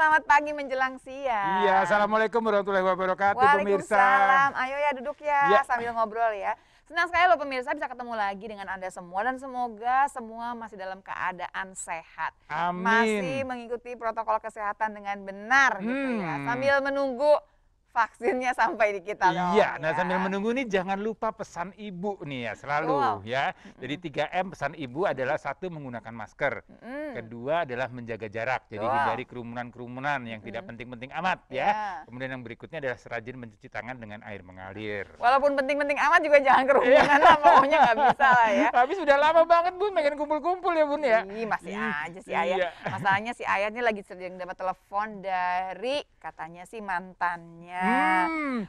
selamat pagi menjelang siang. Iya, assalamualaikum warahmatullahi wabarakatuh pemirsa. Waalaikumsalam. Ayo ya duduk ya, Ya. sambil ngobrol ya. Senang sekali loh pemirsa bisa ketemu lagi dengan Anda semua dan semoga semua masih dalam keadaan sehat. Amin. Masih mengikuti protokol kesehatan dengan benar gitu ya. Sambil menunggu vaksinnya sampai di kita dong. Iya, nah ya. sambil menunggu nih jangan lupa pesan ibu nih ya selalu Wow. ya. Jadi 3M pesan ibu adalah satu menggunakan masker. Kedua adalah menjaga jarak. Jadi hindari kerumunan-kerumunan yang tidak penting-penting amat ya. Kemudian yang berikutnya adalah serajin mencuci tangan dengan air mengalir. Walaupun penting-penting amat juga jangan kerumunan lah, pokoknya nggak bisa lah ya. Tapi sudah lama banget Bun pengen kumpul-kumpul ya Bun ya. Ih, masih aja si Ayah. Iya. Masalahnya si Ayah ini lagi sering dapat telepon dari katanya sih mantannya.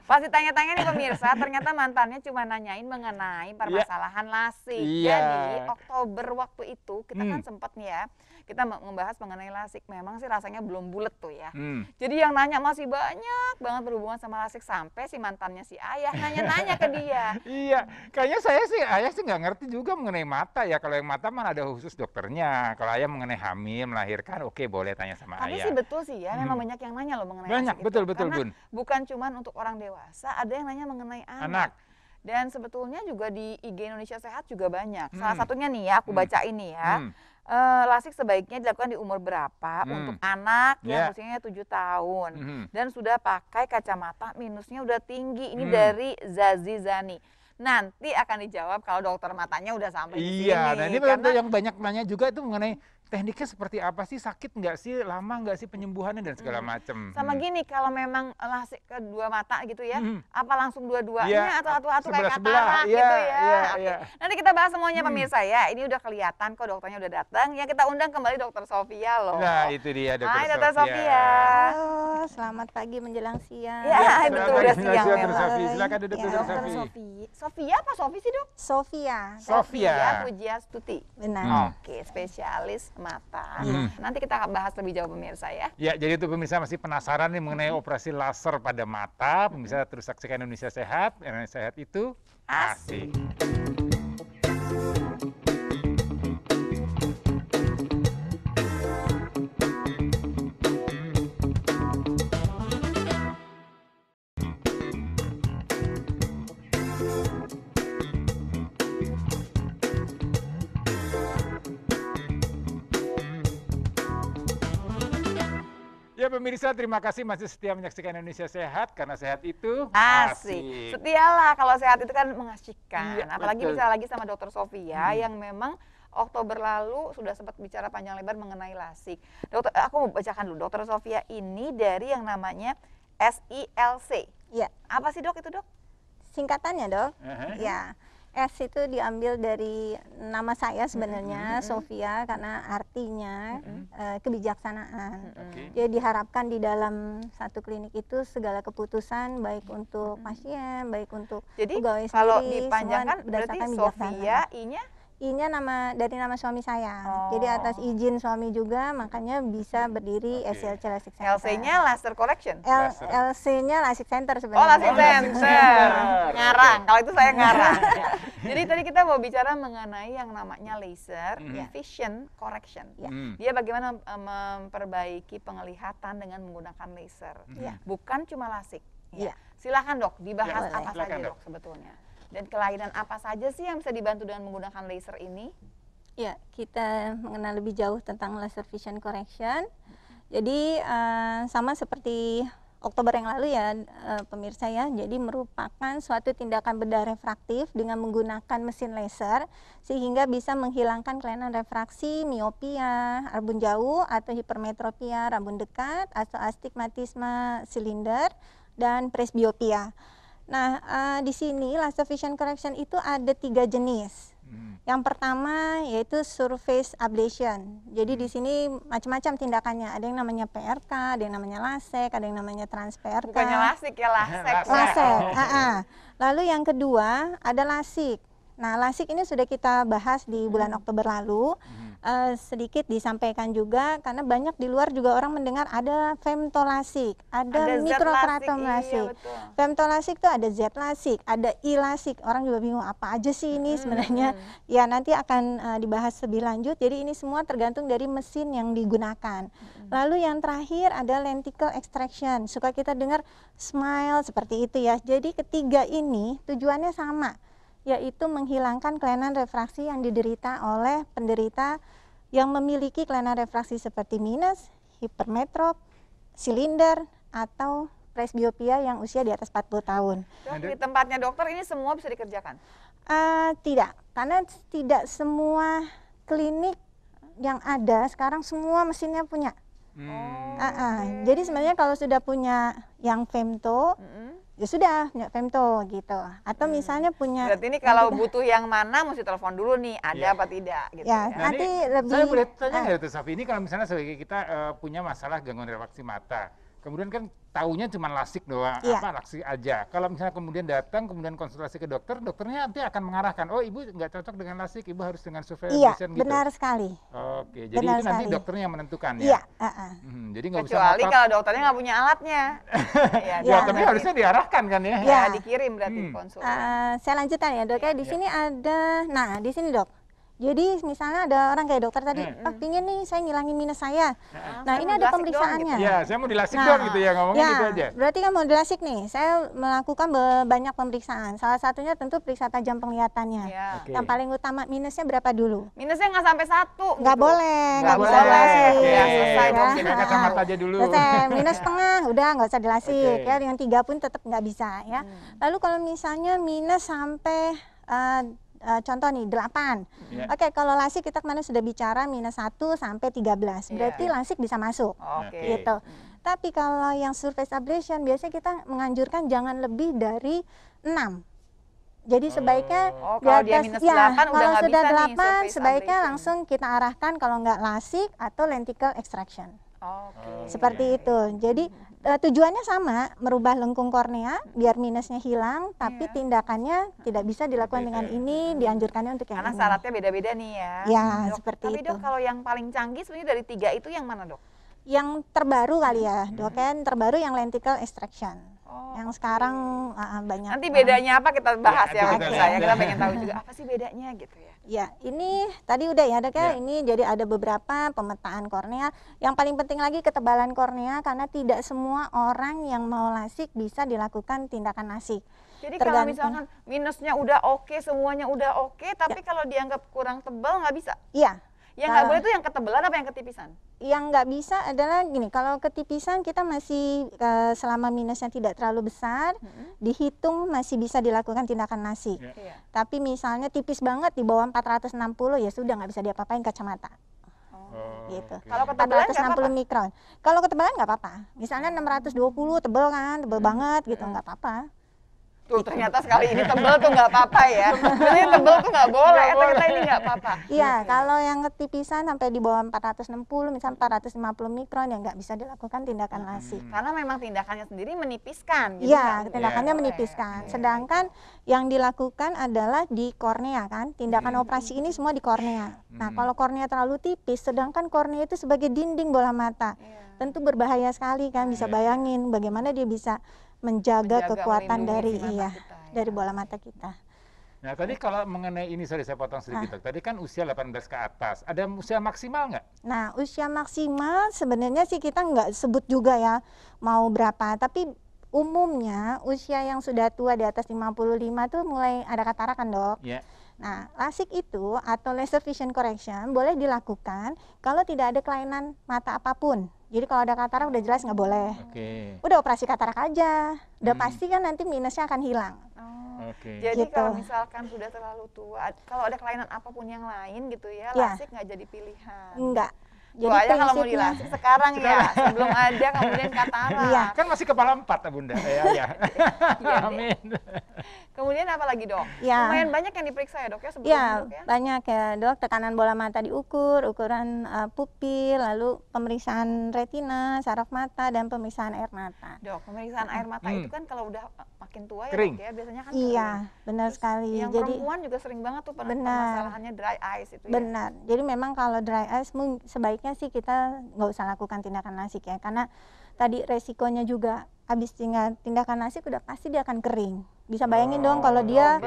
Pas ditanya-tanya nih pemirsa, ternyata mantannya cuma nanyain mengenai permasalahan lasik. Iya. Jadi Oktober waktu itu kita kan sempat nih ya, kita membahas mengenai lasik. Memang sih rasanya belum bulet tuh ya. Jadi yang nanya masih banyak banget berhubungan sama lasik sampai si mantannya si Ayah nanya-nanya ke dia. Iya, kayaknya Ayah sih nggak ngerti juga mengenai mata ya. Kalau yang mata mana ada khusus dokternya. Kalau Ayah mengenai hamil, melahirkan, oke boleh tanya sama Tapi Ayah. sih betul sih ya, memang banyak yang nanya loh mengenai Banyak, lasik betul, itu. betul, Karena Bun. bukan cuman untuk orang dewasa, ada yang nanya mengenai anak. Dan sebetulnya juga di IG Indonesia Sehat juga banyak. Salah satunya nih ya, aku baca ini ya. Lasik sebaiknya dilakukan di umur berapa untuk anak yang usianya 7 tahun dan sudah pakai kacamata minusnya udah tinggi. Ini dari Zazi Zani. Nanti akan dijawab kalau dokter matanya udah sampai di sini. Iya, nah ini Karena yang banyak nanya juga itu mengenai tekniknya seperti apa sih, sakit nggak sih, lama nggak sih penyembuhannya dan segala macam. sama gini, kalau memang lasik kedua mata gitu ya, apa langsung dua-duanya atau atu-atu kayak sebelah-sebelah. katarak Iya, gitu ya. iya, Oke. iya. Nanti kita bahas semuanya pemirsa ya. Ini udah kelihatan kok dokternya udah datang. Ya kita undang kembali dokter Sofia loh. Nah itu dia dokter Hai dokter Sofia. Halo, selamat pagi menjelang siang. Ya, betul udah Selamat siang dokter memang. Sofi. Silakan duduk Ya, dokter Dokter Sofi. Sofia. Sofia apa Sofi sih dok? Sofia. Sofia. Pujiastuti. Benar. Oke, spesialis mata. Nanti kita akan bahas lebih jauh pemirsa ya. Ya, jadi itu pemirsa masih penasaran nih mengenai operasi laser pada mata, pemirsa terus saksikan Indonesia Sehat. Indonesia Sehat itu asik. Ya pemirsa, terima kasih masih setia menyaksikan Indonesia Sehat karena sehat itu Asik. Setialah kalau sehat itu kan mengasyikan. Iya, Apalagi betul. bisa lagi sama dokter Sofia yang memang Oktober lalu sudah sempat bicara panjang lebar mengenai lasik. Dokter, aku mau bacakan dulu. Dokter Sofia ini dari yang namanya SILC. Ya, Apa sih dok itu dok? singkatannya dok. Aha. Ya, S itu diambil dari nama saya sebenarnya, Sofia, karena artinya kebijaksanaan. Oke. Jadi diharapkan di dalam satu klinik itu segala keputusan baik untuk pasien, baik untuk Jadi pegawai kalau sendiri, dipanjangkan semua berarti berdasarkan Sofia, bijaksana. I-nya I-nya dari nama suami saya. Oh. Jadi atas izin suami juga, makanya bisa berdiri Oke. SILC Lasik Center. LC-nya Laser Correction. LC-nya Lasik Center Oh, sebenarnya. Lasik Center. Ngarang. Kalau itu saya ngarang. Jadi tadi kita mau bicara mengenai yang namanya laser vision correction. Dia bagaimana memperbaiki penglihatan dengan menggunakan laser. Bukan cuma lasik. Iya. Silakan dok, dibahas Boleh. apa Silakan, saja Dok. dok sebetulnya. Dan kelainan apa saja sih yang bisa dibantu dengan menggunakan laser ini? Ya, kita mengenal lebih jauh tentang laser vision correction. Jadi sama seperti Oktober yang lalu ya pemirsa ya. Jadi merupakan suatu tindakan bedah refraktif dengan menggunakan mesin laser sehingga bisa menghilangkan kelainan refraksi, miopia, rabun jauh atau hipermetropia, rabun dekat atau astigmatisme silinder dan presbiopia. Nah, di sini laser vision correction itu ada 3 jenis. Yang pertama yaitu surface ablation. Jadi di sini macam-macam tindakannya. Ada yang namanya PRK, ada yang namanya LASIK, ada yang namanya trans PRK. Bukannya lasik ya, lasek. LASIK. Lalu yang kedua ada LASIK. Nah, LASIK ini sudah kita bahas di bulan Oktober lalu. Sedikit disampaikan juga karena banyak di luar juga orang mendengar ada femtolasik, ada mikrokeratom lasik. Iya, Femtolasik itu ada Z lasik, ada I lasik. Orang juga bingung apa aja sih ini sebenarnya. Ya, nanti akan dibahas lebih lanjut. Jadi ini semua tergantung dari mesin yang digunakan. Lalu yang terakhir ada lenticle extraction. Suka kita dengar smile seperti itu ya. Jadi ketiga ini tujuannya sama, yaitu menghilangkan kelainan refraksi yang diderita oleh penderita yang memiliki kelainan refraksi seperti minus, hipermetrop, silinder, atau presbiopia yang usia di atas 40 tahun. Dok, di tempatnya dokter ini semua bisa dikerjakan? Tidak, karena tidak semua klinik yang ada sekarang semua mesinnya punya. Jadi sebenarnya kalau sudah punya yang femto, ya sudah punya femto gitu. Atau misalnya punya. Berarti ini kalau butuh yang mana mesti telepon dulu nih, ada apa tidak gitu ya. ya. Nanti lebih. Saya boleh tanya nggak tuh Safi, ini kalau misalnya sebagai kita punya masalah gangguan refraksi mata, kemudian kan taunya cuma lasik doang, lasik aja. Kalau misalnya kemudian datang, kemudian konsultasi ke dokter, dokternya nanti akan mengarahkan, oh ibu nggak cocok dengan lasik, ibu harus dengan survei vision gitu. Benar sekali. Oke, jadi itu nanti dokternya yang menentukan ya? Iya. Jadi nggak bisa kecuali kalau dokternya nggak punya alatnya. Ya, tapi harusnya diarahkan kan ya? Ya, dikirim berarti konsul. Saya lanjutkan ya dok ya, di sini ada, nah di sini dok. Jadi misalnya ada orang kayak dokter tadi, pingin nih saya ngilangin minus saya. Nah ini ada pemeriksaannya. Ya, saya mau dilasik dong gitu ya, ngomongnya gitu aja. Berarti kan mau dilasik nih, saya melakukan banyak pemeriksaan. Salah satunya tentu periksa tajam penglihatannya. Yang paling utama minusnya berapa dulu? Minusnya nggak sampai 1. Nggak boleh, nggak bisa dilasik. Ya, selesai dong. Pakai kacamata aja dulu. Selesai, minus setengah, udah nggak usah dilasik. Ya, dengan 3 pun tetap nggak bisa ya. Lalu kalau misalnya minus sampai contoh nih 8. Oke, kalau lasik kita kemarin sudah bicara minus 1 sampai 13. Berarti lasik bisa masuk. Gitu. Tapi kalau yang surface ablation biasanya kita menganjurkan jangan lebih dari 6. Jadi sebaiknya di kalau dia atas minus 8 ya, udah kalau nggak sudah bisa nih 8 surface sebaiknya ablation. langsung kita arahkan kalau nggak lasik atau lenticle extraction. Seperti itu. Jadi tujuannya sama, merubah lengkung kornea biar minusnya hilang, tapi tindakannya tidak bisa dilakukan dengan ini, dianjurkannya untuk yang karena ini. syaratnya beda-beda nih ya. Ya, dok, seperti tapi itu. Dok, kalau yang paling canggih sebenarnya dari 3 itu yang mana dok? Yang terbaru kali ya, dok kan terbaru yang lenticle extraction. Yang sekarang banyak. Nanti bedanya apa kita bahas ya, saya kita pengen tahu juga apa sih bedanya gitu ya. Ya, ini tadi udah ya dok ya, ini jadi ada beberapa pemetaan kornea. Yang paling penting lagi ketebalan kornea karena tidak semua orang yang mau lasik bisa dilakukan tindakan lasik. Jadi kalau misalkan minusnya udah oke, semuanya udah oke, tapi kalau dianggap kurang tebal nggak bisa? Iya. Yang nggak boleh itu yang ketebalan apa yang ketipisan? Yang nggak bisa adalah gini, kalau ketipisan kita masih selama minusnya tidak terlalu besar, dihitung masih bisa dilakukan tindakan lasik. Tapi misalnya tipis banget di bawah 460 ya sudah nggak bisa diapa-apain kacamata. Gitu. Kalau ketebalan 460 mikron. Kalau ketebalan nggak apa-apa. Misalnya 620 tebel kan, tebel banget gitu nggak apa-apa. Tuh ternyata sekali ini tebel tuh nggak apa-apa ya. Sebenarnya tebel tuh nggak boleh, ternyata ini nggak apa-apa. Iya, kalau yang ketipisan sampai di bawah 460, misalnya 450 mikron ya nggak bisa dilakukan tindakan lasik. Karena memang tindakannya sendiri menipiskan. Iya, tindakannya menipiskan. Sedangkan yang dilakukan adalah di kornea kan, tindakan operasi ini semua di kornea. Nah, kalau kornea terlalu tipis, sedangkan kornea itu sebagai dinding bola mata, tentu berbahaya sekali kan. Bisa bayangin bagaimana dia bisa menjaga kekuatan dari dari bola mata kita. Nah tadi kalau mengenai ini, sorry saya potong sedikit, tadi kan usia 18 ke atas, ada usia maksimal nggak? Nah usia maksimal sebenarnya sih kita nggak sebut juga ya mau berapa, tapi umumnya usia yang sudah tua di atas 55 tuh mulai ada katarak kan dok? Nah lasik itu atau laser vision correction boleh dilakukan kalau tidak ada kelainan mata apapun. Jadi kalau ada katarak udah jelas nggak boleh. Udah operasi katarak aja, udah pasti kan nanti minusnya akan hilang. Jadi gitu. Kalau misalkan sudah terlalu tua, kalau ada kelainan apapun yang lain gitu ya, lasik nggak jadi pilihan. Enggak. Jadi kalau mau dilasik sekarang ya, sebelum ada kemudian katarak. Kan masih kepala 4 Bunda. Ya. Amin. Kemudian apa lagi dok? Ya. Lumayan banyak yang diperiksa ya dok ya sebelumnya Ya, dok ya? banyak ya dok, tekanan bola mata diukur, ukuran pupil, lalu pemeriksaan retina, saraf mata, dan pemeriksaan air mata. Dok, pemeriksaan air mata itu kan kalau udah makin tua ya Kering. dok ya, biasanya kan Iya, kering. benar Terus sekali. yang Jadi perempuan juga sering banget tuh benar. permasalahannya dry eyes itu ya. Benar. Jadi memang kalau dry eyes sebaiknya sih kita nggak usah lakukan tindakan lasik ya, karena tadi resikonya juga habis tindakan lasik udah pasti dia akan kering. Bisa bayangin dong kalau dia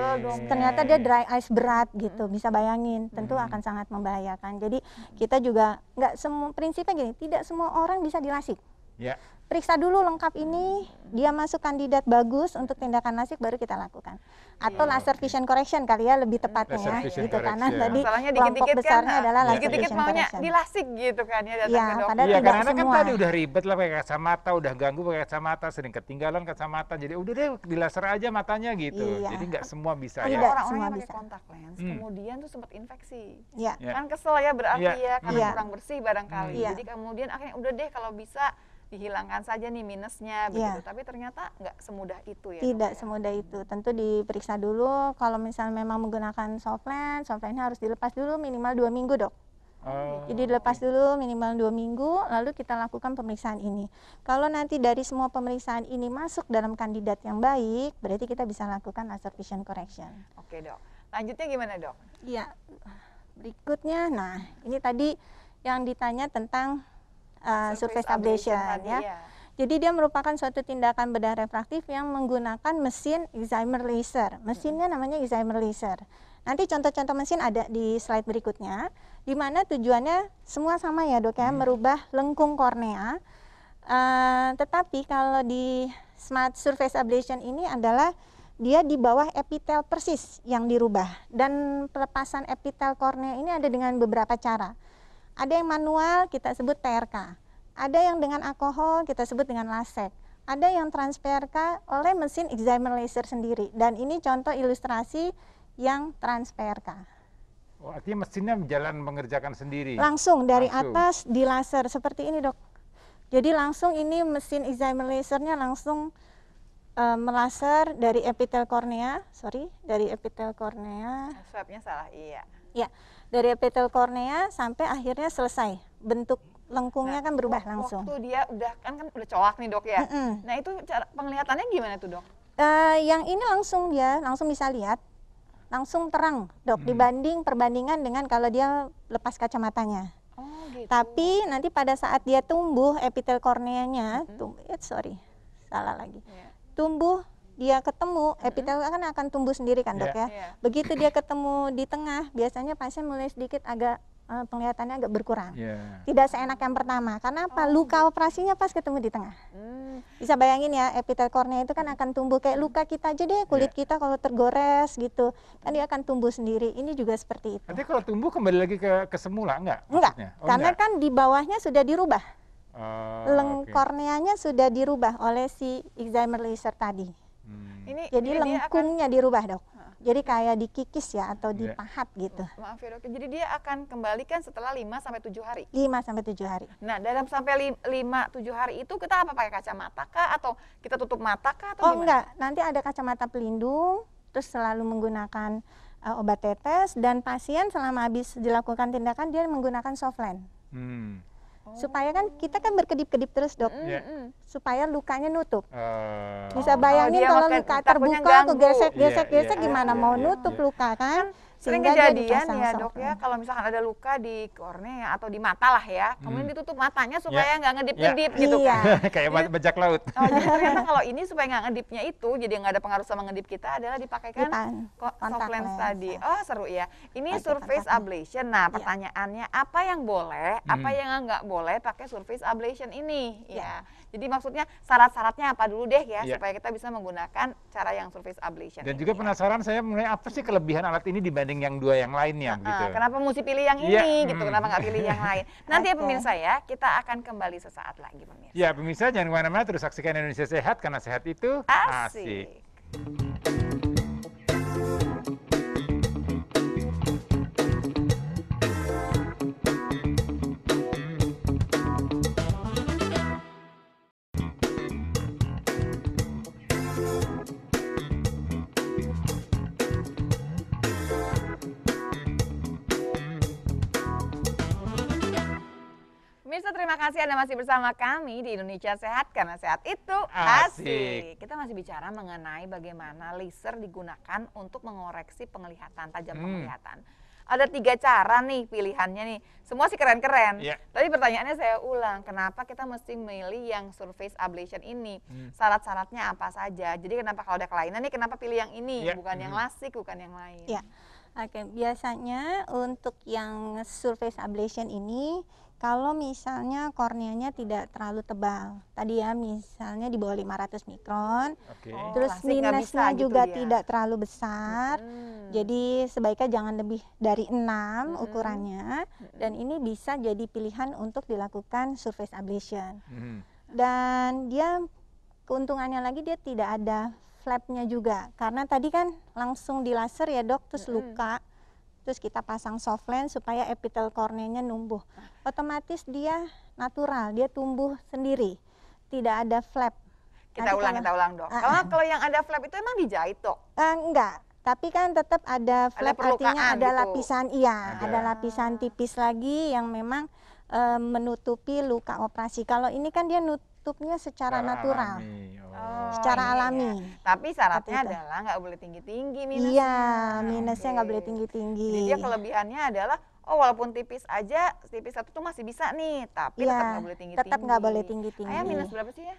ternyata dia dry eyes berat gitu, bisa bayangin, tentu akan sangat membahayakan. Jadi kita juga nggak semua, prinsipnya gini, tidak semua orang bisa dilasik. Ya. Periksa dulu lengkap ini, dia masuk kandidat bagus untuk tindakan lasik baru kita lakukan. Atau laser vision correction kali ya lebih tepatnya ya, gitu karena tadi masalahnya kelompok dikit-dikit besarnya kan, adalah laser dikit-dikit vision maunya correction. dilasik gitu kan ya datang Iya, ke dokter. padahal Iya, tidak karena kan semua. tadi udah ribet lah pakai kacamata, udah ganggu pakai kacamata, sering ketinggalan kacamata, jadi udah deh di laser aja matanya gitu. Iya. Jadi nggak semua bisa Ada ya. orang-orang semua yang pakai bisa. kontak lens, kemudian tuh sempat infeksi. Iya. Ya. Kan kesel ya berarti Iya. ya, karena Iya. kurang bersih barangkali. Iya. Jadi kemudian akhirnya udah deh kalau bisa dihilangkan saja nih minusnya begitu. Tapi ternyata nggak semudah itu ya. Tidak dok, ya? semudah itu. Tentu diperiksa dulu. Kalau misalnya memang menggunakan soft lens harus dilepas dulu minimal 2 minggu dok. Oh. Jadi dilepas dulu minimal 2 minggu, lalu kita lakukan pemeriksaan ini. Kalau nanti dari semua pemeriksaan ini masuk dalam kandidat yang baik, berarti kita bisa lakukan laser vision correction. Oke dok. Lanjutnya gimana dok? Iya. Berikutnya, nah ini tadi yang ditanya tentang surface ablation ya. Iya. Jadi dia merupakan suatu tindakan bedah refraktif yang menggunakan mesin excimer laser. Mesinnya namanya excimer laser. Nanti contoh-contoh mesin ada di slide berikutnya, di mana tujuannya semua sama ya dok ya, merubah lengkung kornea. Tetapi kalau di smart surface ablation ini adalah dia di bawah epitel persis yang dirubah. Dan pelepasan epitel kornea ini ada dengan beberapa cara. Ada yang manual, kita sebut TRK. Ada yang dengan alkohol, kita sebut dengan lasek. Ada yang trans-PRK oleh mesin excimer laser sendiri. Dan ini contoh ilustrasi yang trans-PRK. Oh, artinya mesinnya jalan mengerjakan sendiri. Langsung dari Langsung. atas di laser seperti ini dok. Jadi langsung ini mesin excimer lasernya langsung melaser dari epitel kornea, dari epitel kornea. Swabnya salah, iya. Ya, dari epitel kornea sampai akhirnya selesai. Bentuk lengkungnya kan berubah langsung. Waktu dia udah kan udah coak nih dok ya. Nah itu cara penglihatannya gimana tuh dok? Yang ini langsung bisa lihat, langsung terang dok, perbandingan dengan kalau dia lepas kacamatanya. Oh gitu. Tapi nanti pada saat dia tumbuh epitel korneanya, salah lagi. Tumbuh, dia ketemu, epitel kan akan tumbuh sendiri kan dok ya. Begitu dia ketemu di tengah, biasanya pasien mulai sedikit agak penglihatannya agak berkurang. Tidak seenak yang pertama. Karena apa? Luka operasinya pas ketemu di tengah. Bisa bayangin ya, epitel kornea itu kan akan tumbuh kayak luka kita aja deh, kulit kita kalau tergores gitu, kan dia akan tumbuh sendiri. Ini juga seperti itu. Nanti kalau tumbuh kembali lagi ke semula enggak? Enggak, Oh, karena enggak. kan di bawahnya sudah dirubah. Oke. Korneanya sudah dirubah oleh si excimer laser tadi. Jadi lengkungnya dirubah dok. Jadi kayak dikikis ya atau dipahat gitu. Maaf ya dok, jadi dia akan kembalikan setelah 5-7 hari? 5-7 hari. Nah dalam sampai 5-7 hari itu kita apa pakai kacamata kah? Atau kita tutup mata kah? Atau gimana? Enggak, nanti ada kacamata pelindung, terus selalu menggunakan obat tetes, dan pasien selama habis dilakukan tindakan dia menggunakan soft lens. Supaya kan kita kan berkedip-kedip terus dok, supaya lukanya nutup. Bisa bayangin kalau luka terbuka, aku gesek-gesek gimana mau nutup luka kan? Sering kejadian ya dok ya, kalau misalkan ada luka di kornea atau di mata lah ya, kemudian ditutup matanya supaya nggak ngedip-ngedip gitu kan. Kayak bajak laut. Jadi ternyata kalau ini supaya nggak ngedipnya itu, jadi nggak ada pengaruh sama ngedip kita, adalah dipakaikan soft lens tadi. Oh seru ya. Ini surface ablation. Nah pertanyaannya apa yang boleh, apa yang nggak boleh pakai surface ablation ini? Ya. Jadi maksudnya syarat-syaratnya apa dulu deh ya, supaya kita bisa menggunakan cara yang surface ablation. Dan juga penasaran saya mengenai apa sih kelebihan alat ini dibanding yang dua yang lainnya begitu. Kenapa mesti pilih yang ini gitu, kenapa nggak pilih yang lain. Nanti ya pemirsa ya, kita akan kembali sesaat lagi pemirsa. Ya pemirsa jangan kemana-mana, terus saksikan Indonesia Sehat karena sehat itu asik. kasih Anda masih bersama kami di Indonesia Sehat, karena sehat itu asik. Kita masih bicara mengenai bagaimana laser digunakan untuk mengoreksi penglihatan, tajam penglihatan. Ada 3 cara nih pilihannya nih. Semua sih keren-keren. Tapi pertanyaannya saya ulang, kenapa kita mesti milih yang surface ablation ini? Syarat-syaratnya apa saja? Jadi kenapa kalau ada kelainan nih, kenapa pilih yang ini? Bukan yang lasik, bukan yang lain. Ya, oke. Biasanya untuk yang surface ablation ini, kalau misalnya korneanya tidak terlalu tebal, tadi ya misalnya di bawah 500 mikron, terus minusnya juga tidak terlalu besar, jadi sebaiknya jangan lebih dari 6 ukurannya, dan ini bisa jadi pilihan untuk dilakukan surface ablation. Dan dia keuntungannya lagi dia tidak ada flapnya juga, karena tadi kan langsung di laser ya dok, terus luka. Terus kita pasang soft lens supaya epitel korneanya numbuh. Otomatis dia natural, dia tumbuh sendiri. Tidak ada flap. Kita ulang dok. Kalau yang ada flap itu emang dijahit dok? Enggak, tapi kan tetap ada flap, artinya ada gitu. lapisan, ada lapisan tipis lagi yang memang menutupi luka operasi. Kalau ini kan dia nutupnya secara natural. Secara alami. Tapi syaratnya adalah nggak boleh tinggi-tinggi minusnya. Iya, minusnya nggak boleh tinggi-tinggi. Jadi dia kelebihannya adalah, walaupun tipis aja, tipis satu tuh masih bisa nih, tapi tetap nggak boleh tinggi-tinggi. Tetap nggak boleh tinggi-tinggi. Ayah minus berapa sih ya?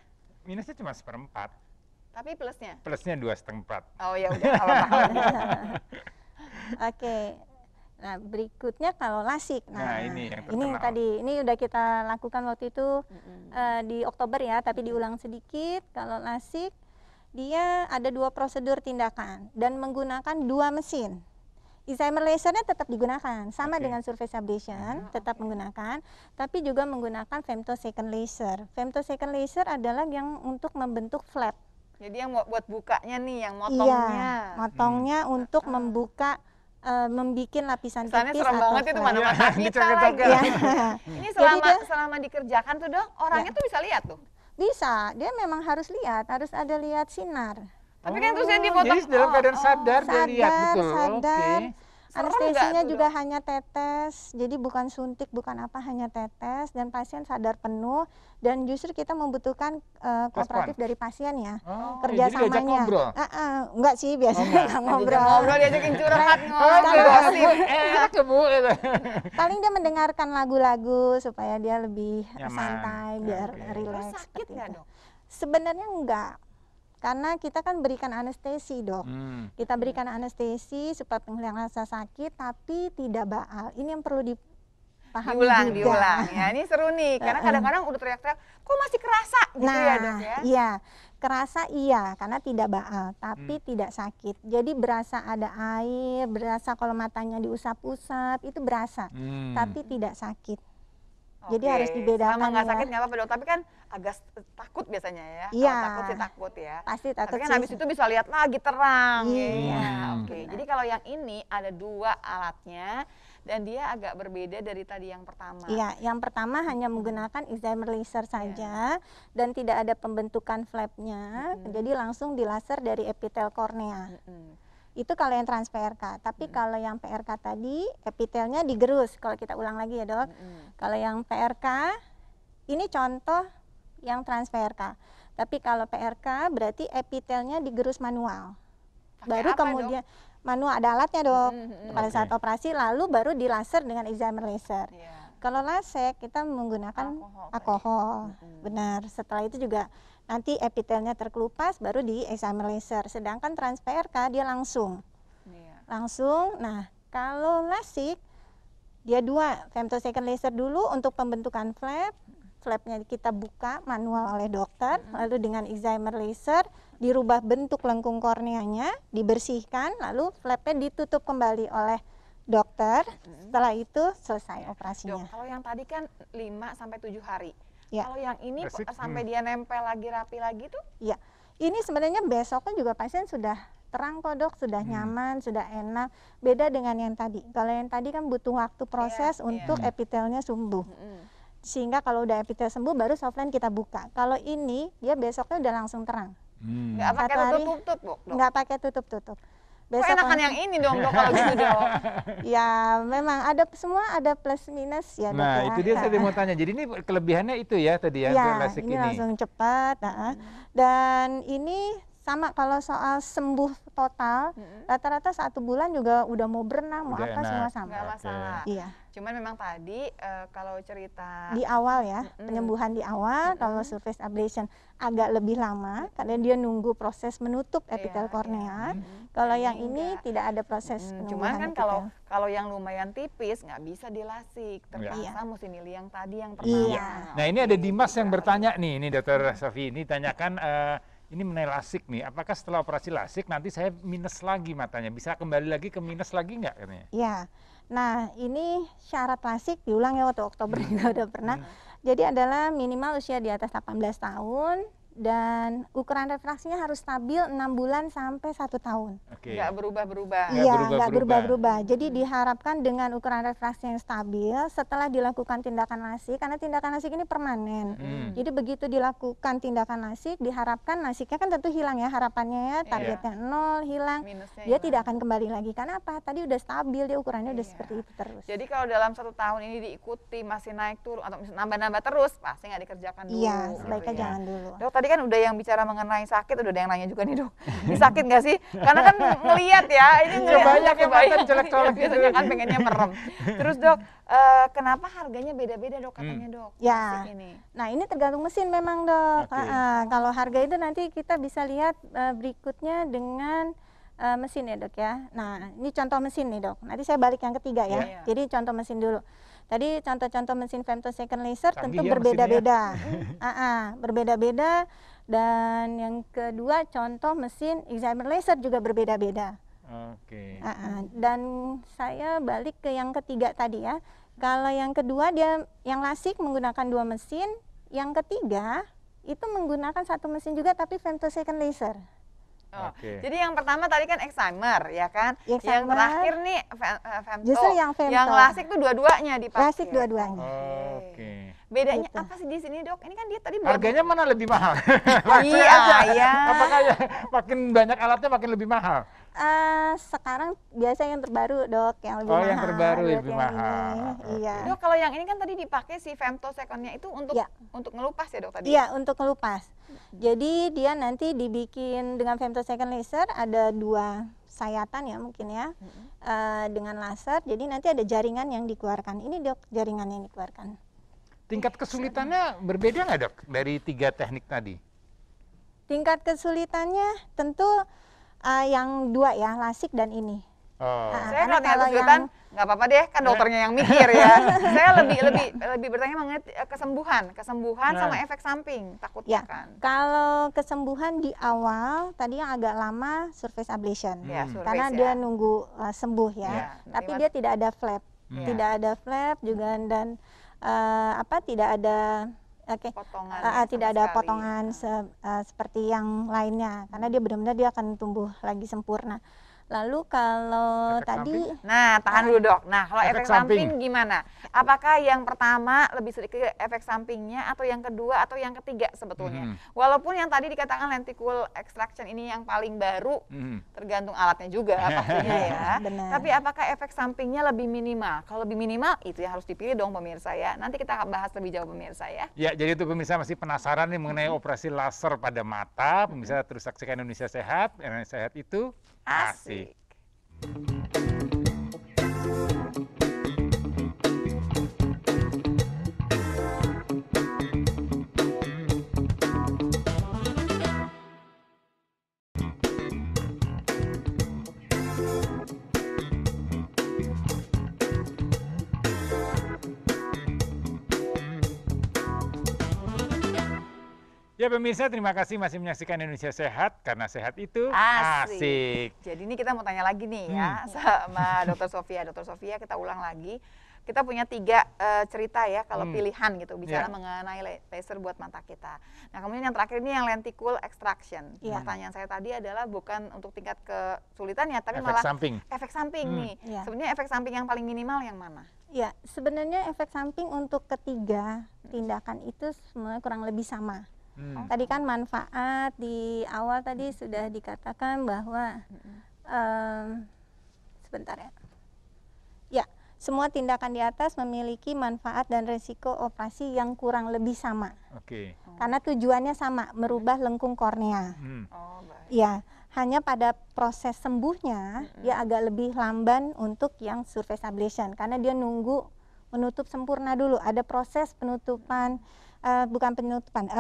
Minusnya cuma 1/4. Tapi plusnya? Plusnya 2,5. Oh ya udah, kalau Oke. Nah, berikutnya kalau lasik. Nah, ini yang ini tadi, ini udah kita lakukan waktu itu di Oktober ya, tapi diulang sedikit. Kalau lasik, dia ada 2 prosedur tindakan dan menggunakan 2 mesin. Excimer lasernya tetap digunakan, sama dengan surface ablation, tetap menggunakan, tapi juga menggunakan femtosecond laser. Femtosecond laser adalah yang untuk membentuk flap. Jadi yang buat bukanya nih, yang motongnya. Iya, motongnya untuk membuka, membikin lapisan tipis serem atau banget itu mana-mana kita lagi. Ini selama dikerjakan tuh dok, orangnya tuh bisa lihat tuh? Bisa, dia memang harus lihat, harus ada lihat sinar. Tapi kan terus yang dipotong. Jadi dalam keadaan sadar dia lihat betul. Sadar. Anestesinya juga hanya tetes, jadi bukan suntik, bukan apa, hanya tetes, dan pasien sadar penuh, dan justru kita membutuhkan kooperatif dari pasien ya, kerjasamanya. Enggak sih, biasanya nggak ngobrol. Diajakin curhat, gosip. Paling dia mendengarkan lagu-lagu supaya dia lebih santai, biar rileks. Sakit nggak dok? Sebenarnya enggak. Karena kita kan berikan anestesi dok, kita berikan anestesi supaya penghilangan rasa sakit, tapi tidak baal. Ini yang perlu dipahami diulang ya. Ini seru nih, karena kadang-kadang udah teriak-teriak, kok masih kerasa gitu ya dok ya? Iya, kerasa iya, karena tidak baal, tapi tidak sakit. Jadi berasa ada air, berasa kalau matanya diusap-usap, itu berasa, tapi tidak sakit. Jadi harus dibedakan. Sama nggak sakit nggak apa-apa dok, tapi kan agak takut biasanya ya. Iya. Takut sih takut ya. Pasti takut. Tapi kan habis itu bisa lihat lagi terang. Iya. Oke. Jadi kalau yang ini ada 2 alatnya dan dia agak berbeda dari tadi yang pertama. Iya, yang pertama hanya menggunakan excimer laser saja dan tidak ada pembentukan flapnya. Jadi langsung dilaser dari epitel kornea. Itu kalau yang trans PRK, tapi kalau yang PRK tadi epitelnya digerus. Kalau kita ulang lagi ya dok, kalau yang PRK ini contoh yang trans PRK, tapi kalau PRK berarti epitelnya digerus manual. Baru kemudian manual, ada alatnya dok, pada saat operasi, lalu baru dilaser dengan excimer laser. Kalau lasek kita menggunakan alkohol, benar. Setelah itu juga nanti epitelnya terkelupas, baru di excimer laser. Sedangkan trans PRK dia langsung. Nah kalau lasik dia 2, femtosecond laser dulu untuk pembentukan flap. Flapnya kita buka manual oleh dokter, lalu dengan excimer laser dirubah bentuk lengkung korneanya, dibersihkan, lalu flapnya ditutup kembali oleh dokter. Setelah itu selesai operasinya. Dok, kalau yang tadi kan 5-7 hari. Kalau yang ini sampai dia nempel lagi, rapi lagi tuh? Iya, ini sebenarnya besoknya juga pasien sudah terang kok dok, sudah nyaman, sudah enak. Beda dengan yang tadi. Kalau yang tadi kan butuh waktu proses untuk epitelnya sembuh. Sehingga kalau udah epitel sembuh baru softline kita buka. Kalau ini dia besoknya udah langsung terang. Nggak pakai tutup-tutup dok? Nggak pakai tutup-tutup. besok enakan yang ini dong dok kalau gitu dok. Ya memang ada semua ada plus minus ya dok. Nah ya. itu dia tadi mau tanya. Jadi ini kelebihannya itu ya tadi ya, Ya, LASIK ini ini. langsung cepat. Dan ini sama kalau soal sembuh total, rata-rata 1 bulan juga udah mau berenang, mau Udah apa enak. semua sama. Nggak masalah. Iya. Cuman memang tadi kalau cerita Di awal ya, penyembuhan di awal, kalau surface ablation agak lebih lama karena dia nunggu proses menutup epitel kornea. Kalau yang ini tidak ada proses cuman penumbuhan kan kalau yang lumayan tipis nggak bisa dilasik, terpaksa mesti milih yang tadi yang pertama. Iya. Nah ini ada Dimas yang bertanya nih, ini Dokter Sofi ini tanyakan ini mengenai lasik nih, apakah setelah operasi lasik nanti saya minus lagi matanya, bisa kembali lagi ke minus lagi nggak katanya? Iya. Nah ini syarat lasik diulang ya waktu Oktober kita udah pernah. Jadi adalah minimal usia di atas 18 tahun dan ukuran refraksinya harus stabil 6 bulan sampai 1 tahun. Oke. Nggak berubah-berubah. Iya, nggak berubah-berubah. Jadi diharapkan dengan ukuran refraksi yang stabil setelah dilakukan tindakan lasik, karena tindakan lasik ini permanen. Jadi begitu dilakukan tindakan lasik, diharapkan lasiknya kan tentu hilang ya harapannya ya, targetnya 0 hilang, Minusnya dia hilang. tidak akan kembali lagi. Karena apa? Tadi udah stabil, dia ukurannya udah seperti itu terus. Jadi kalau dalam 1 tahun ini diikuti masih naik turun atau nambah-nambah terus, pasti nggak dikerjakan dulu. Iya, gitu sebaiknya ya. jangan dulu. Dok tadi kan udah yang bicara mengenai sakit, udah ada yang nanya juga nih dok, ini sakit nggak sih? Karena kan ngelihat ya, ini Kebanyak yang mata colek-colek gitu. biasanya kan pengennya merem. Terus dok, kenapa harganya beda-beda dok katanya dok? Ya. Plastik ini. Nah ini tergantung mesin memang dok. Oke. Kalau harga itu nanti kita bisa lihat berikutnya dengan mesin ya dok ya. Nah ini contoh mesin nih dok. Nanti saya balik yang ketiga ya. Iya. Jadi contoh mesin dulu. Tadi contoh-contoh mesin femtosecond laser Canggih tentu ya berbeda-beda. Berbeda-beda. Dan yang kedua contoh mesin excimer laser juga berbeda-beda. Oke. Dan saya balik ke yang ketiga tadi ya. Kalau yang kedua dia yang lasik menggunakan 2 mesin, yang ketiga itu menggunakan 1 mesin juga tapi femtosecond laser. Oh, Oke. jadi yang pertama tadi kan excimer ya kan, yang Excimer. terakhir nih femto. Justru yang femto. Yang lasik tuh dua-duanya dipakai. Lasik dua-duanya. Oke. Bedanya Gitu. apa sih di sini dok? Ini kan dia tadi buat Harganya mana lebih mahal? iya. Apakah ya makin banyak alatnya makin lebih mahal? Sekarang biasa yang terbaru dok, yang lebih Oh, mahal. yang terbaru buat lebih yang mahal. ini. Oke. Iya. Dok, kalau yang ini kan tadi dipakai si femtosecondnya itu untuk Ya. untuk ngelupas ya dok tadi? Iya, untuk ngelupas. Jadi dia nanti dibikin dengan femtosecond laser ada 2 sayatan ya mungkin ya, dengan laser. Jadi nanti ada jaringan yang dikeluarkan. Ini dok jaringan yang dikeluarkan. Tingkat kesulitannya berbeda nggak dok dari 3 teknik tadi? Tingkat kesulitannya tentu yang 2 ya, lasik dan ini. Oh. Saya Karena kalau tingkat kalau kesulitan nggak apa-apa deh, kan dokternya yang mikir ya. Saya lebih bertanya mengenai kesembuhan Nah. sama efek samping takutnya Ya, kan. kalau kesembuhan di awal tadi yang agak lama surface ablation, Ya, surface karena ya. dia nunggu sembuh ya. Ya, Tapi lewat- dia tidak ada flap, Hmm. tidak ada flap juga dan tidak ada Potongan tidak sama ada sekali. potongan seperti yang lainnya, karena dia benar-benar dia akan tumbuh lagi sempurna. Lalu kalau Efek tadi samping? Nah, tahan dulu dok. Nah, kalau Efek efek samping samping gimana? Apakah yang pertama lebih sedikit efek sampingnya atau yang kedua atau yang ketiga sebetulnya? Walaupun yang tadi dikatakan lenticle extraction ini yang paling baru, tergantung alatnya juga pastinya ya. Benar. Tapi apakah efek sampingnya lebih minimal? Kalau lebih minimal itu yang harus dipilih dong pemirsa ya. Nanti kita bahas lebih jauh pemirsa ya. Ya, jadi itu pemirsa masih penasaran nih mengenai operasi laser pada mata, pemirsa terus saksikan Indonesia Sehat. Indonesia Sehat itu asik. Ya pemirsa, terima kasih masih menyaksikan Indonesia Sehat, karena sehat itu asik. Jadi ini kita mau tanya lagi nih ya sama Dr. Sofia. Dr. Sofia, kita ulang lagi. Kita punya 3 cerita ya kalau pilihan gitu bicara mengenai laser buat mata kita. Nah kemudian yang terakhir ini yang lenticle extraction. Pertanyaan saya tadi adalah bukan untuk tingkat kesulitannya, tapi Efek malah samping. efek samping nih. Iya. Sebenarnya efek samping yang paling minimal yang mana? ya sebenarnya efek samping untuk ketiga tindakan itu sebenarnya kurang lebih sama. Tadi kan manfaat di awal tadi sudah dikatakan bahwa sebentar ya. Ya, semua tindakan di atas memiliki manfaat dan resiko operasi yang kurang lebih sama. Oke. Karena tujuannya sama, merubah lengkung kornea. Oh, baik. Ya, hanya pada proses sembuhnya dia agak lebih lamban untuk yang surface ablation karena dia nunggu menutup sempurna dulu. Ada proses penutupan,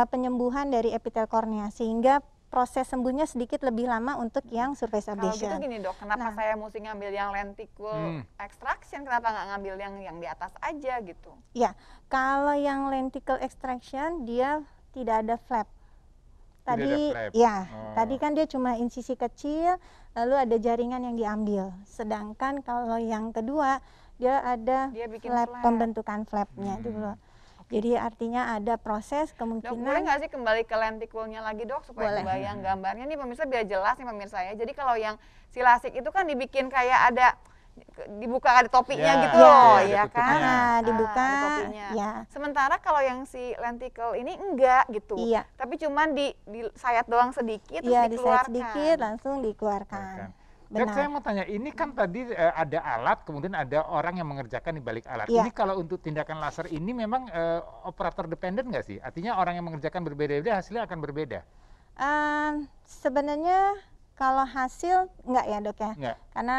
penyembuhan dari epitel kornea sehingga proses sembuhnya sedikit lebih lama untuk yang surface Kalau ablation. gitu gini dok, kenapa saya mesti ngambil yang lenticle extraction? Kenapa nggak ngambil yang di atas aja gitu? Ya, kalau yang lenticle extraction dia tidak ada flap. Tadi tadi kan dia cuma insisi kecil, lalu ada jaringan yang diambil. Sedangkan kalau yang kedua dia ada flap, pembentukan flapnya dulu. Jadi artinya ada proses kemungkinan. Dok, boleh nggak sih kembali ke lentikulnya lagi dok supaya kebayang gambarnya nih pemirsa biar jelas nih pemirsa ya. Jadi kalau yang si lasik itu kan dibikin kayak ada dibuka ada topinya gitu loh ya kan, dibuka ada topinya. Ya. Sementara kalau yang si lenticle ini enggak gitu, tapi cuman di sayat doang sedikit terus dikeluarkan. Disayat sedikit langsung dikeluarkan. Dok, saya mau tanya, ini kan tadi ada alat, kemudian ada orang yang mengerjakan di balik alat. Ini kalau untuk tindakan laser ini memang operator dependen nggak sih? Artinya orang yang mengerjakan berbeda-beda, hasilnya akan berbeda? Sebenarnya kalau hasil nggak ya dok ya? Nggak. Karena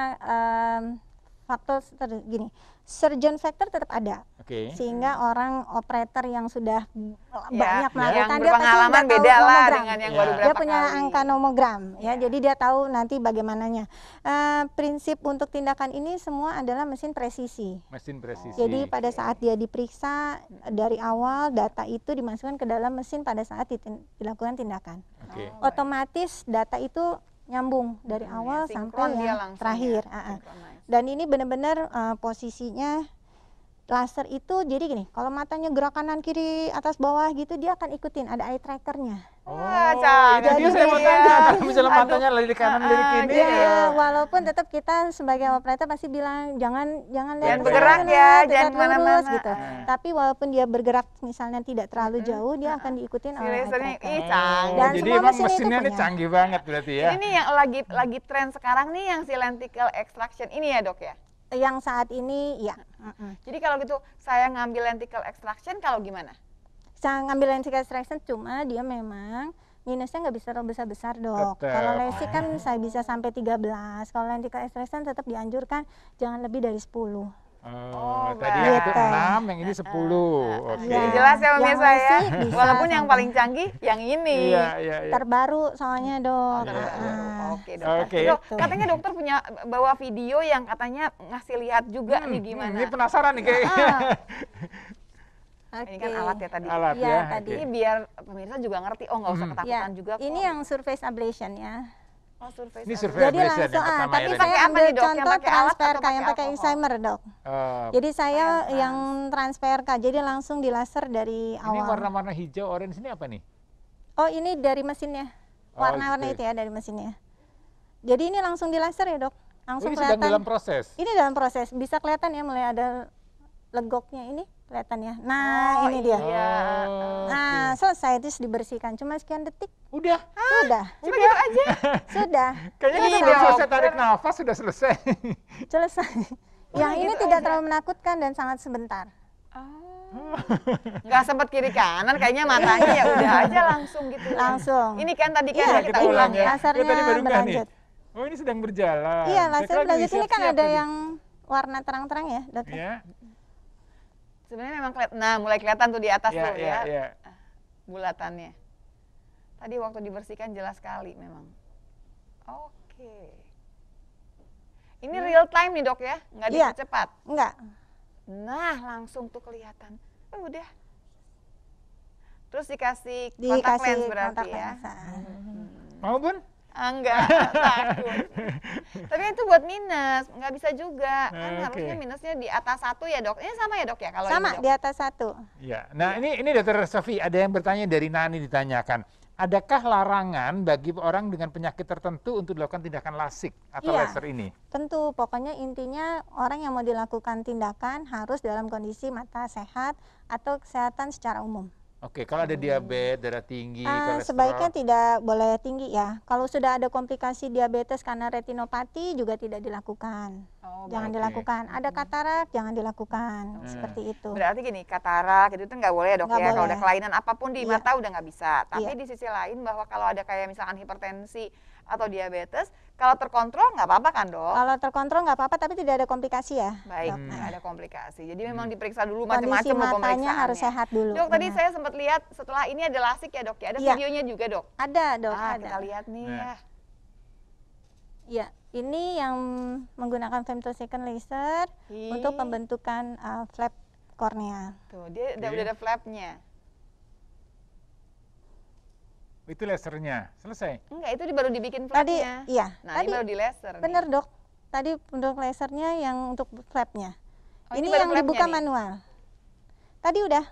faktor gini, surgeon factor tetap ada, sehingga orang operator yang sudah banyak melakukan dia pengalaman beda lah dengan yang baru berapa dia punya angka nomogram ya, jadi dia tahu nanti bagaimananya. Prinsip untuk tindakan ini semua adalah mesin presisi. Jadi pada saat dia diperiksa dari awal data itu dimasukkan ke dalam mesin pada saat dilakukan tindakan. Otomatis data itu nyambung dari awal sampai yang terakhir. Dan ini benar-benar posisinya laser itu jadi gini, kalau matanya gerak kanan kiri atas bawah gitu dia akan ikutin, ada eye trackernya. Jadi saya mau tanya, kalau misalnya matanya lirik kanan lirik kiri. Walaupun tetap kita sebagai operator pasti bilang jangan lihat bergerak ya, jangan kemana-mana gitu. Tapi walaupun dia bergerak misalnya tidak terlalu jauh, dia akan diikutin oleh eye tracker. Dan jadi emang mesinnya ini canggih banget berarti ya. Ini yang lagi tren sekarang nih yang si lenticle extraction ini ya dok ya? Yang saat ini ya. Jadi kalau gitu saya ngambil lenticle extraction kalau gimana? Saya ngambil lenticle extraction cuma dia memang minusnya nggak bisa terlalu besar dok. Kalau LASIK kan saya bisa sampai 13. Kalau lenticle extraction tetap dianjurkan jangan lebih dari 10. Tadi yang itu 6, yang ini 10. Jadi jelas ya pemirsa ya. Walaupun yang paling canggih yang ini. Terbaru soalnya dok. Oke dok. Katanya dokter punya bawa video yang katanya ngasih lihat juga nih gimana. Ini penasaran nih kayaknya. Ini kan alat ya tadi. Alat ya. Ini biar pemirsa juga ngerti. Oh nggak usah ketakutan juga kok. Ini yang surface ablation ya. Ini survei jadi langsung tapi saya ambil contoh transfer yang pakai excimer dok. Jadi saya yang transfer jadi langsung di laser dari awal. Ini warna-warna hijau, orange ini apa nih? Oh ini dari mesinnya, warna-warna itu ya dari mesinnya. Jadi ini langsung di laser ya dok, langsung ini kelihatan. Sedang dalam proses. Ini dalam proses, bisa kelihatan ya mulai ada legoknya ini. Kelihatan ya. Nah, ini dia. Nah, selesai terus dibersihkan. Cuma sekian detik. Udah. Sudah. Cuma gitu aja. Sudah. Kayaknya kita belum selesai tarik nafas sudah selesai. Selesai. Yang ini tidak terlalu menakutkan dan sangat sebentar. Nggak sempat kiri kanan, kayaknya matanya ya udah aja langsung gitu. Langsung. Ini kan tadi kan kita ulang ya. Lasernya berlanjut. Oh ini sedang berjalan. Iya, laser berlanjut. Ini kan ada yang warna terang-terang ya, dok. Iya. Sebenarnya memang mulai kelihatan tuh di atas tuh ya. Bulatannya. Tadi waktu dibersihkan jelas sekali memang. Oke. Ini real time nih dok ya? Nggak dipercepat? Enggak. Nah langsung tuh kelihatan. Udah. Terus dikasih kontak lens berarti ya? Mau Bun? Enggak, takut. Tapi itu buat minus, nggak bisa juga. Kan harusnya minusnya di atas 1 ya dok. Ini sama ya dok ya? Kalau sama ini, dok? di atas 1. Ya. Nah ini Dr. Sofi, ada yang bertanya dari Nani ditanyakan. Adakah larangan bagi orang dengan penyakit tertentu untuk dilakukan tindakan lasik atau laser ini? Tentu, pokoknya intinya orang yang mau dilakukan tindakan harus dalam kondisi mata sehat atau kesehatan secara umum. Oke, kalau ada diabetes, darah tinggi, kolesterol. Sebaiknya tidak boleh tinggi ya. Kalau sudah ada komplikasi diabetes karena retinopati juga tidak dilakukan. Jangan dilakukan. Ada katarak, jangan dilakukan. Seperti itu. Berarti gini, katarak itu nggak boleh ya dok ya. Kalau ada kelainan apapun di mata udah nggak bisa. Tapi di sisi lain bahwa kalau ada kayak misalkan hipertensi atau diabetes, kalau terkontrol nggak apa-apa kan dok? Kalau terkontrol nggak apa-apa, tapi tidak ada komplikasi ya. Baik, nggak ada komplikasi. Jadi memang diperiksa dulu macam-macam Kondisi matanya pemeriksaannya. harus sehat dulu. Dok, tadi saya sempat lihat setelah ini ada lasik ya dok ya. Ada videonya juga dok? Ada dok, ada. Kita lihat nih ya. Ya, ini yang menggunakan femtosecond laser untuk pembentukan flap kornea. Tuh, dia udah ada flapnya. Itu lasernya, selesai? Enggak, itu baru dibikin flapnya. Tadi, iya. Nah, ini baru di laser. Bener dok, tadi untuk lasernya yang untuk flapnya. Ini yang dibuka manual. Tadi udah.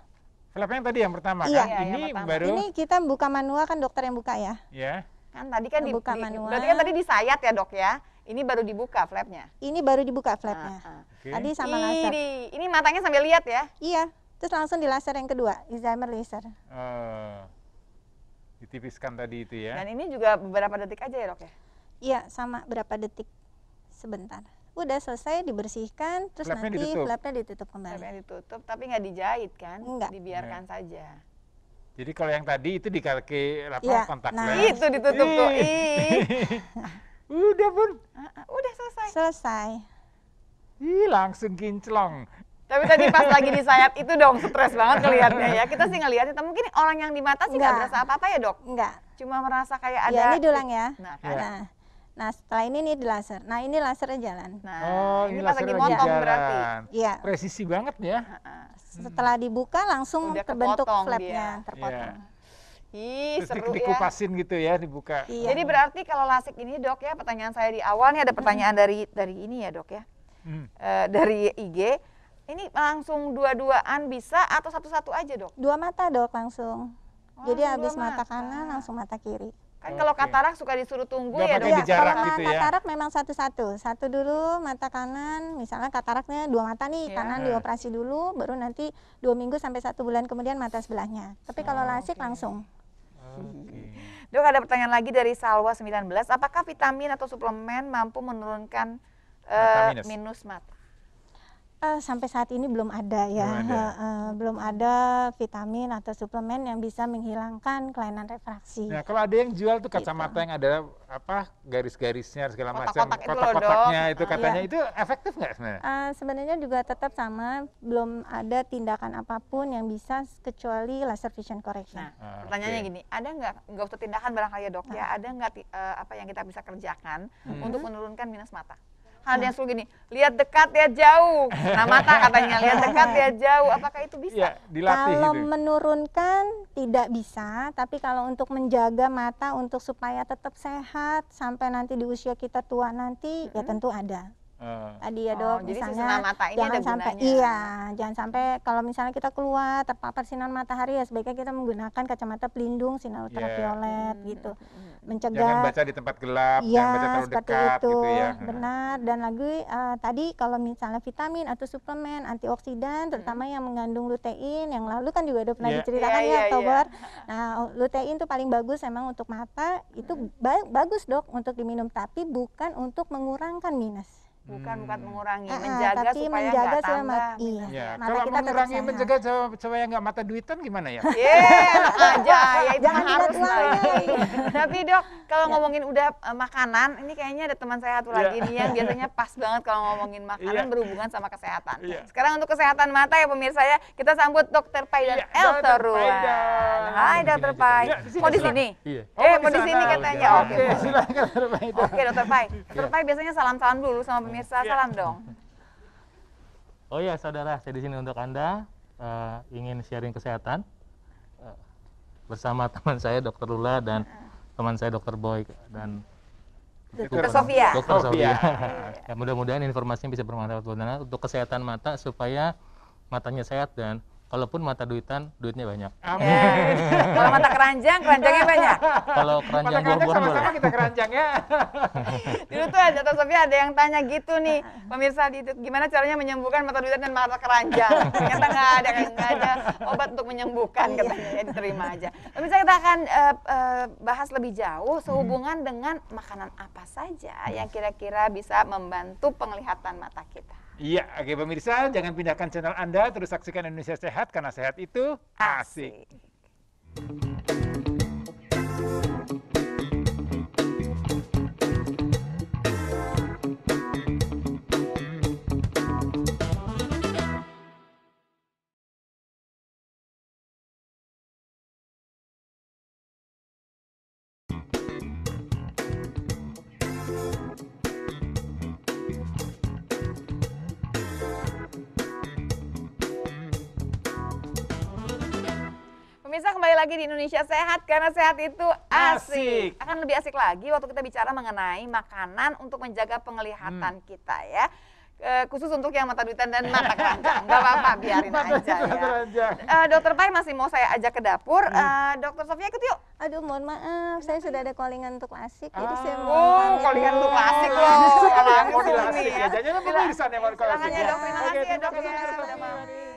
Flapnya tadi yang pertama Iya. kan? Ini yang baru. Ini kita buka manual kan dokter yang buka ya. Ya. Kan tadi kan dibuka manual. Berarti kan tadi disayat ya dok ya. Ini baru dibuka flapnya. Ini baru dibuka flapnya. Tadi sama laser. Ini matanya sambil lihat ya. Iya. Terus langsung di laser yang kedua, excimer laser. Ditipiskan tadi itu ya. Dan ini juga beberapa detik aja ya dok ya? Iya, sama berapa detik. Sebentar. Udah selesai dibersihkan, terus Flapnya nanti ditutup. flapnya ditutup kembali. Flapnya ditutup, tapi nggak dijahit kan? Enggak. Dibiarkan saja. Jadi kalau yang tadi itu di kaki kontak lens. Itu ditutup tuh. Udah pun. Udah selesai. Selesai. Langsung kinclong. Tapi tadi pas lagi disayat itu dong stres banget ngelihatnya ya. Kita sih ngelihatnya, mungkin orang yang di mata sih nggak berasa apa-apa ya dok? Enggak. Cuma merasa kayak ada. Ya, ini dulang ya. Nah, kan? Nah, setelah ini nih di laser. Nah, ini lasernya jalan. Nah, ini pas lagi motong berarti. Iya. Presisi banget ya. Setelah dibuka langsung udah terbentuk kepotong flapnya, dia. terpotong. Terus Seru ya. dikupasin gitu ya, dibuka. Iya. Jadi berarti kalau lasik ini dok ya, pertanyaan saya di awal nih ada pertanyaan dari ini ya dok ya. Dari IG. Ini langsung dua-duaan bisa atau satu-satu aja dok? Dua mata dok langsung. Jadi habis mata mata kanan langsung mata kiri. Kan kalau katarak suka disuruh tunggu Nggak ya pakai dok? di jarak kalau gitu ya? katarak memang satu-satu. Satu dulu mata kanan, misalnya kataraknya dua mata nih, kanan dioperasi dulu, baru nanti 2 minggu sampai 1 bulan kemudian mata sebelahnya. Tapi kalau lasik langsung. Dok, ada pertanyaan lagi dari Salwa 19. Apakah vitamin atau suplemen mampu menurunkan minus mata? Sampai saat ini belum ada ya, belum ada vitamin atau suplemen yang bisa menghilangkan kelainan refraksi. Nah, kalau ada yang jual tuh kacamata yang ada garis-garisnya segala macam, Kotak-kotak itu loh, kotak-kotaknya Dok. itu katanya itu efektif nggak sebenarnya? Sebenarnya juga tetap sama, belum ada tindakan apapun yang bisa kecuali laser vision correction. Nah, pertanyaannya gini, ada nggak usah tindakan barangkali ya dok ya, ada nggak apa yang kita bisa kerjakan untuk menurunkan minus mata? Hal yang suruh gini, lihat dekat, lihat jauh. Nah mata katanya, lihat dekat, lihat jauh. Apakah itu bisa? Ya, dilatih kalau gitu. menurunkan tidak bisa, tapi kalau untuk menjaga mata untuk supaya tetap sehat sampai nanti di usia kita tua nanti, ya tentu ada. Tadi ya dok, jadi misalnya sinar mata ini jangan ada sampai gunanya. jangan sampai kalau misalnya kita keluar terpapar sinar matahari ya sebaiknya kita menggunakan kacamata pelindung sinar ultraviolet gitu, mencegah. Jangan baca di tempat gelap, jangan baca terlalu seperti dekat itu, gitu ya. benar. Dan lagi tadi kalau misalnya vitamin atau suplemen antioksidan, terutama yang mengandung lutein, yang lalu kan juga udah pernah diceritakan ya Oktober. Nah, lutein itu paling bagus emang untuk mata, itu bagus dok untuk diminum, tapi bukan untuk mengurangkan minus. Bukan mengurangi, menjaga tapi supaya menjaga nggak supaya tambah. iya. Kalau Mata kita tetap mengurangi sehat. menjaga supaya nggak mata duitan gimana ya? Enak aja ya, itu Jangan harus dilihat uangnya. lagi. Tapi dok, kalau ngomongin udah makanan, ini kayaknya ada teman saya satu lagi nih yang biasanya pas banget kalau ngomongin makanan berhubungan sama kesehatan. Sekarang untuk kesehatan mata ya pemirsa ya, kita sambut Dr. Paidan Elteruan. Hai Dr. Pai. Mau di sini? Mau di sini katanya. Oke, silakan Dr. Paidan. Oke Dr. Pai. Dr. Pai biasanya salam-salam dulu sama pemirsa. Salam dong. Oh ya saudara, saya di sini untuk Anda ingin sharing kesehatan bersama teman saya Dr. Lula dan teman saya Dr. Boy dan Dr. Sofia. Dr. Sofia. Ya, mudah-mudahan informasinya bisa bermanfaat buat Anda untuk kesehatan mata supaya matanya sehat dan Kalaupun mata duitan, duitnya banyak. Amin. Kalau mata keranjang, keranjangnya banyak. Kalau keranjang buah-buahan boleh. Sama-sama kita keranjang ya. Dulu tuh Dr. Sofia ada yang tanya gitu nih, pemirsa di YouTube, gimana caranya menyembuhkan mata duitan dan mata keranjang? Ternyata nggak ada obat untuk menyembuhkan katanya, ya diterima aja. Pemirsa, kita akan bahas lebih jauh sehubungan dengan makanan apa saja yang kira-kira bisa membantu penglihatan mata kita. Iya, oke pemirsa, jangan pindahkan channel Anda, terus saksikan Indonesia Sehat, karena sehat itu asik. Pemirsa, kembali lagi di Indonesia Sehat, karena sehat itu asik. Asik. Akan lebih asik lagi waktu kita bicara mengenai makanan untuk menjaga penglihatan kita ya. Khusus untuk yang mata duitan dan mata keranjang. Nggak apa-apa, biarin aja ya. Dokter Pai masih mau saya ajak ke dapur. Dokter Sofia ikut yuk. Aduh, mohon maaf, saya sudah ada callingan untuk klasik, jadi saya mau Oh, callingan untuk klasik loh. Kalau klasik ya, jangan pemirsa yang mau klasik. Silakan ya dok, terima kasih ya dok.